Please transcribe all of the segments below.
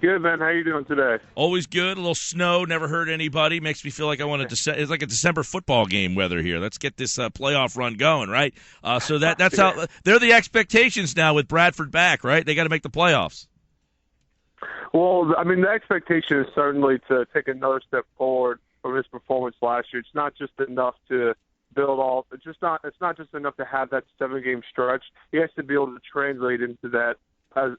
Good, man. How you doing today? Always good. A little snow. Never hurt anybody. Makes me feel like I want to. It's like a December football game weather here. Let's get this playoff run going, right? So that's how they're the expectations now with Bradford back, right? They got to make the playoffs. Well, I mean, the expectation is certainly to take another step forward from his performance last year. It's not just enough to build off. It's not just enough to have that 7-game stretch. He has to be able to translate into that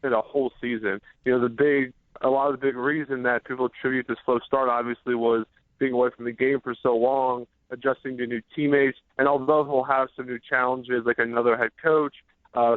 in a whole season. You know, a lot of the big reason that people attribute this slow start obviously was being away from the game for so long, adjusting to new teammates, and although he'll have some new challenges like another head coach,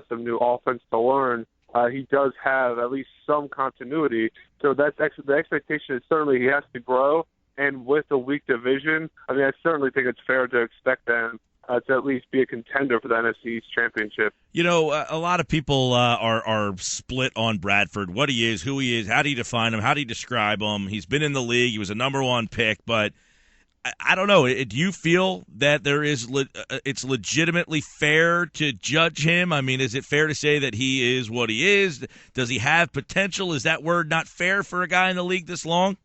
some new offense to learn, he does have at least some continuity. So the expectation is certainly he has to grow. And with a weak division, I mean, I certainly think it's fair to expect them to at least be a contender for the NFC East Championship. You know, a lot of people are split on Bradford, what he is, who he is, how do you define him, how do you describe him. He's been in the league. He was a number one pick, but I don't know. Do you feel that it's legitimately fair to judge him? I mean, is it fair to say that he is what he is? Does he have potential? Is that word not fair for a guy in the league this long?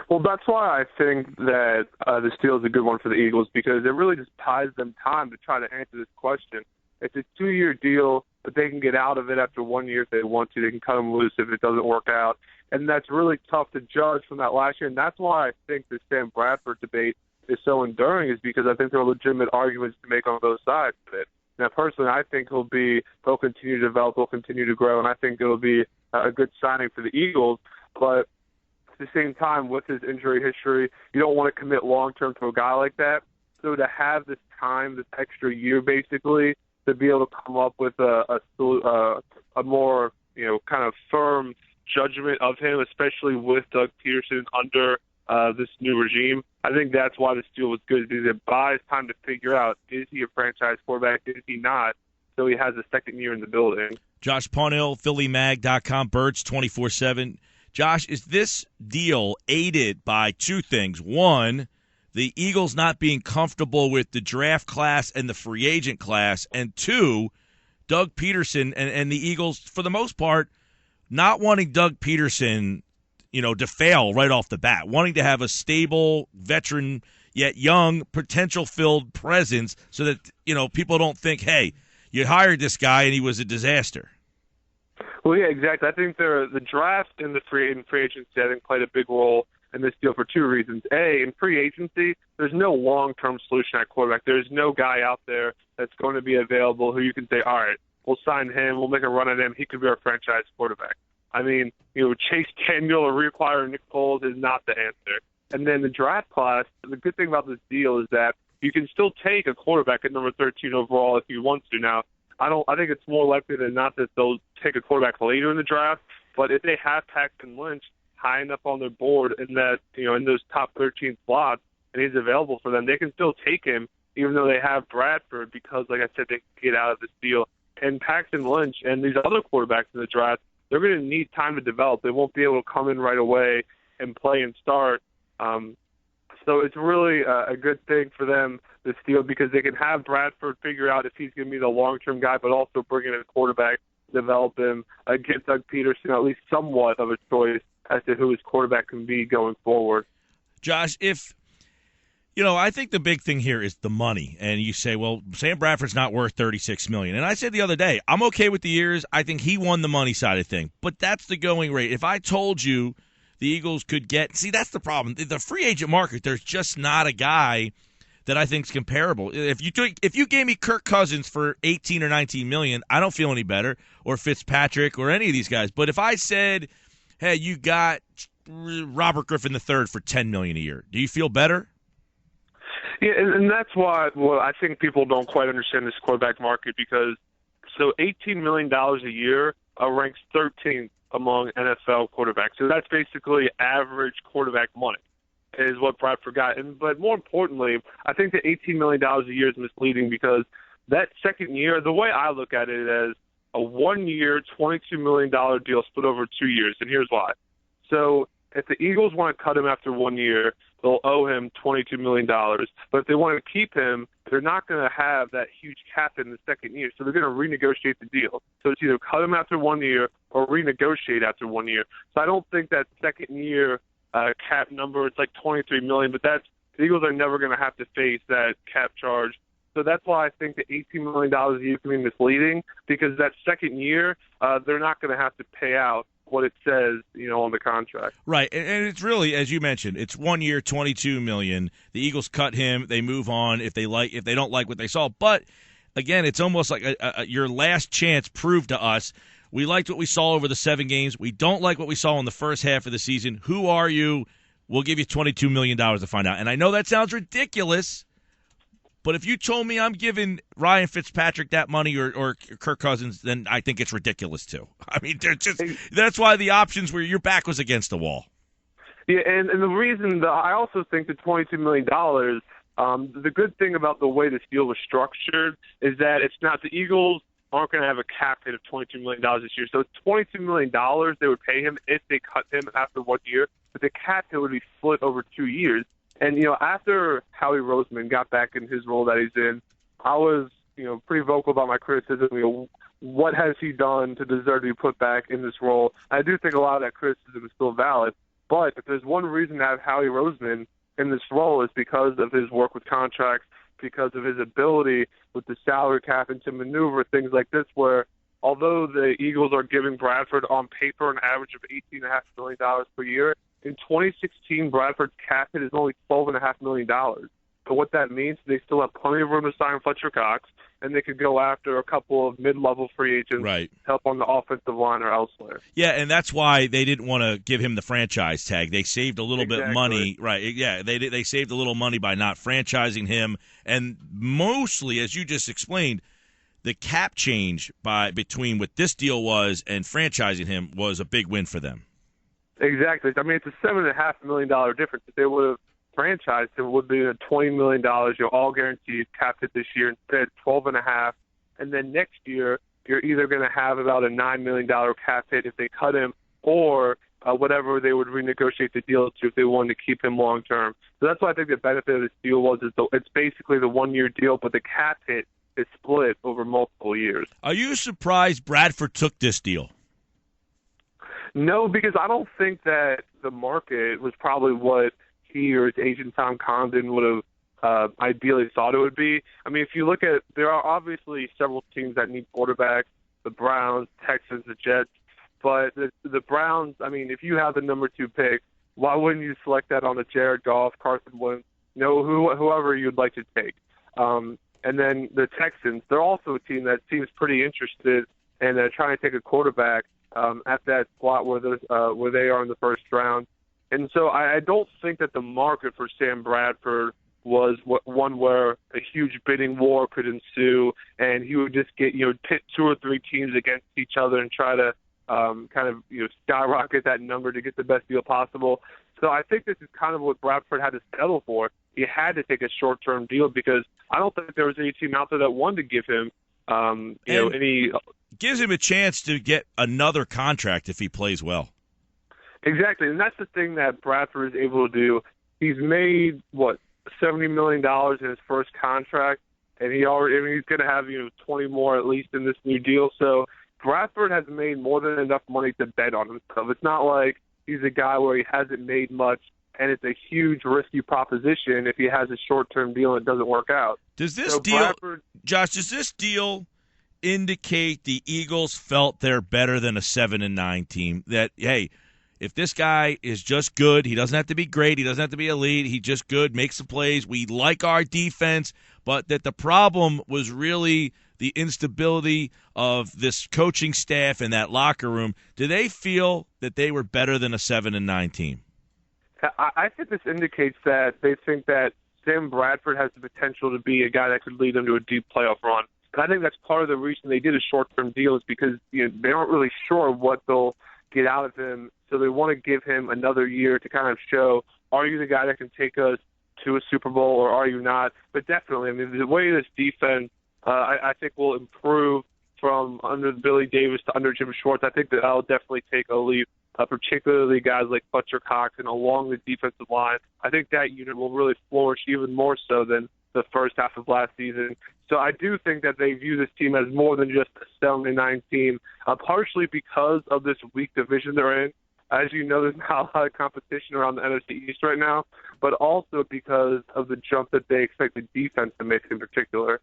Well, that's why I think that this deal is a good one for the Eagles, because it really just buys them time to try to answer this question. It's a 2-year deal, but they can get out of it after 1 year if they want to. They can cut them loose if it doesn't work out. And that's really tough to judge from that last year. And that's why I think the Sam Bradford debate is so enduring, is because I think there are legitimate arguments to make on both sides of it. Now, personally, I think he'll continue to develop, he'll continue to grow, and I think it'll be a good signing for the Eagles. But at the same time, with his injury history, you don't want to commit long-term to a guy like that. So to have this time, this extra year basically, to be able to come up with a more, kind of firm judgment of him, especially with Doug Pederson under this new regime, I think that's why this deal was good, because it buys time to figure out, is he a franchise quarterback, is he not, so he has a second year in the building. Josh Paunil, PhillyMag.com, Birds 24/7. Josh, is this deal aided by two things? One, the Eagles not being comfortable with the draft class and the free agent class, and two, Doug Pederson and the Eagles, for the most part, not wanting Doug Pederson, to fail right off the bat, wanting to have a stable, veteran, yet young, potential-filled presence so that, people don't think, hey, you hired this guy and he was a disaster. Well, yeah, exactly. I think the draft and the free agency, I think, played a big role in this deal for two reasons. A, in free agency, there's no long-term solution at quarterback. There's no guy out there that's going to be available who you can say, all right, we'll sign him, we'll make a run at him, he could be our franchise quarterback. I mean, Chase Daniel or reacquire Nick Foles is not the answer. And then the draft class, the good thing about this deal is that you can still take a quarterback at number 13 overall if you want to. Now, I think it's more likely than not that they'll take a quarterback later in the draft, but if they have Paxton Lynch high enough on their board in that, in those top 13 slots, and he's available for them, they can still take him, even though they have Bradford, because, like I said, they can get out of this deal. And Paxton Lynch and these other quarterbacks in the draft, they're going to need time to develop. They won't be able to come in right away and play and start. So it's really a good thing for them, this deal, because they can have Bradford figure out if he's going to be the long-term guy, but also bring in a quarterback, develop him, get Doug Pederson at least somewhat of a choice as to who his quarterback can be going forward. Josh, I think the big thing here is the money. And you say, well, Sam Bradford's not worth $36 million. And I said the other day, I'm okay with the years. I think he won the money side of things. But that's the going rate. If I told you the Eagles could get – see, that's the problem. The free agent market, there's just not a guy that I think is comparable. If you gave me Kirk Cousins for $18 or $19 million, I don't feel any better, or Fitzpatrick or any of these guys. But if I said, hey, you got Robert Griffin III for $10 million a year, do you feel better? Yeah, and that's why I think people don't quite understand this quarterback market, because $18 million a year ranks 13th among NFL quarterbacks. So that's basically average quarterback money is what Bradford got. But more importantly, I think the $18 million a year is misleading, because that second year, the way I look at it as a 1-year, $22 million deal split over 2 years, and here's why. So if the Eagles want to cut him after 1 year, they'll owe him $22 million. But if they want to keep him, they're not going to have that huge cap in the second year. So they're going to renegotiate the deal. So it's either cut him after 1 year or renegotiate after 1 year. So I don't think that second year cap number, it's like $23 million, but the Eagles are never going to have to face that cap charge. So that's why I think the $18 million a year can be misleading, because that second year, they're not going to have to pay out what it says, on the contract. Right, and it's really, as you mentioned, it's 1 year, $22 million. The Eagles cut him; they move on if they don't like what they saw. But again, it's almost like your last chance proved to us. We liked what we saw over the 7 games. We don't like what we saw in the first half of the season. Who are you? We'll give you $22 million to find out. And I know that sounds ridiculous, but if you told me I'm giving Ryan Fitzpatrick that money or Kirk Cousins, then I think it's ridiculous too. I mean, that's why the options where your back was against the wall. Yeah, and the reason that I also think the $22 million, the good thing about the way this deal was structured is that it's not the Eagles aren't going to have a cap hit of $22 million this year. So $22 million they would pay him if they cut him after 1 year, but the cap hit would be split over 2 years. And, after Howie Roseman got back in his role that he's in, I was, pretty vocal about my criticism. What has he done to deserve to be put back in this role? I do think a lot of that criticism is still valid. But if there's one reason to have Howie Roseman in this role, is because of his work with contracts, because of his ability with the salary cap and to maneuver things like this, where although the Eagles are giving Bradford on paper an average of $18.5 million per year, in 2016, Bradford's cap hit is only $12.5 million. But what that means, they still have plenty of room to sign Fletcher Cox, and they could go after a couple of mid-level free agents, right, help on the offensive line or elsewhere. Yeah, and that's why they didn't want to give him the franchise tag. They saved a little bit of money. Right, yeah, they saved a little money by not franchising him. And mostly, as you just explained, the cap change between what this deal was and franchising him was a big win for them. Exactly. I mean, it's a $7.5 million difference. If they would have franchised him, it would be $20 million, all guaranteed, cap hit this year, instead $12.5. And then next year, you're either going to have about a $9 million cap hit if they cut him, or whatever they would renegotiate the deal to if they wanted to keep him long term. So that's why I think the benefit of this deal was it's basically the 1 year deal, but the cap hit is split over multiple years. Are you surprised Bradford took this deal? No, because I don't think that the market was probably what he or his agent Tom Condon would have ideally thought it would be. I mean, if you look at, there are obviously several teams that need quarterbacks, the Browns, Texans, the Jets, but the Browns, I mean, if you have the number 2 pick, why wouldn't you select that on a Jared Goff, Carson Wentz, whoever you'd like to take? And then the Texans, they're also a team that seems pretty interested in trying to take a quarterback at that spot where they are in the first round. And so I don't think that the market for Sam Bradford was one where a huge bidding war could ensue, and he would just get pit 2 or 3 teams against each other and try to skyrocket that number to get the best deal possible. So I think this is kind of what Bradford had to settle for. He had to take a short-term deal because I don't think there was any team out there that wanted to give him any. Gives him a chance to get another contract if he plays well. Exactly, and that's the thing that Bradford is able to do. He's made, $70 million in his first contract, and he's going to have 20 more at least in this new deal. So Bradford has made more than enough money to bet on himself. It's not like he's a guy where he hasn't made much, and it's a huge risky proposition if he has a short-term deal and it doesn't work out. Does this Josh, does this deal indicate the Eagles felt they're better than a 7-9 team? That, hey, if this guy is just good, he doesn't have to be great, he doesn't have to be elite, he's just good, makes the plays, we like our defense, but that the problem was really the instability of this coaching staff and that locker room. Do they feel that they were better than a 7-9 team? I think this indicates that they think that Sam Bradford has the potential to be a guy that could lead them to a deep playoff run. And I think that's part of the reason they did a short-term deal, is because they aren't really sure what they'll get out of him. So they want to give him another year to kind of show, are you the guy that can take us to a Super Bowl or are you not? But definitely, I mean, the way this defense, I think, will improve from under Billy Davis to under Jim Schwartz. I think that I'll definitely take a leap, particularly guys like Fletcher Cox and along the defensive line. I think that unit will really flourish even more so than the first half of last season. So I do think that they view this team as more than just a 7-9 team, partially because of this weak division they're in. As you know, there's not a lot of competition around the NFC East right now, but also because of the jump that they expect the defense to make in particular.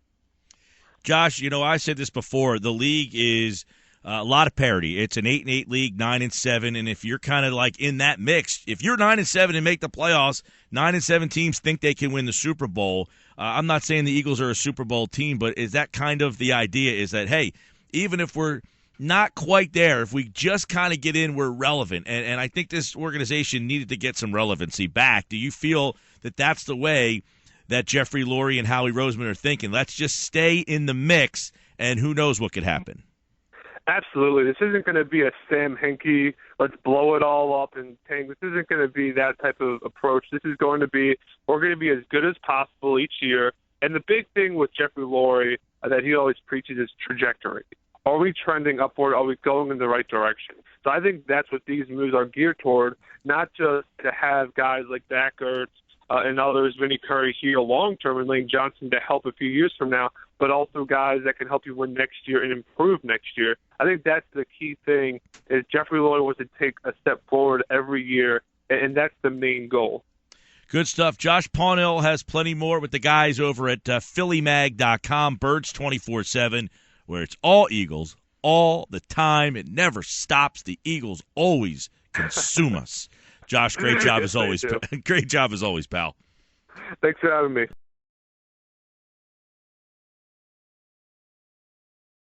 Josh, I said this before. The league is a lot of parity. It's an 8-8 league, 9-7, and if you're kind of like in that mix, if you're 9-7 and make the playoffs, 9-7 teams think they can win the Super Bowl. I'm not saying the Eagles are a Super Bowl team, but is that kind of the idea? Is that, hey, even if we're not quite there, if we just kind of get in, we're relevant. And I think this organization needed to get some relevancy back. Do you feel that that's the way that Jeffrey Lurie and Howie Roseman are thinking? Let's just stay in the mix, and who knows what could happen? Absolutely. This isn't going to be a Sam Hinkie, let's blow it all up and tank. This isn't going to be that type of approach. This is going to be, we're going to be as good as possible each year. And the big thing with Jeffrey Lurie that he always preaches is trajectory. Are we trending upward? Are we going in the right direction? So I think that's what these moves are geared toward, not just to have guys like Zach Ertz and others, Vinny Curry here long-term and Lane Johnson to help a few years from now, but also guys that can help you win next year and improve next year. I think that's the key thing is Jeffrey Lurie wants to take a step forward every year, and that's the main goal. Good stuff. Josh Paunil has plenty more with the guys over at PhillyMag.com, Birds 24/7, where it's all Eagles all the time. It never stops. The Eagles always consume us. Josh, great job as always. Great job as always, pal. Thanks for having me.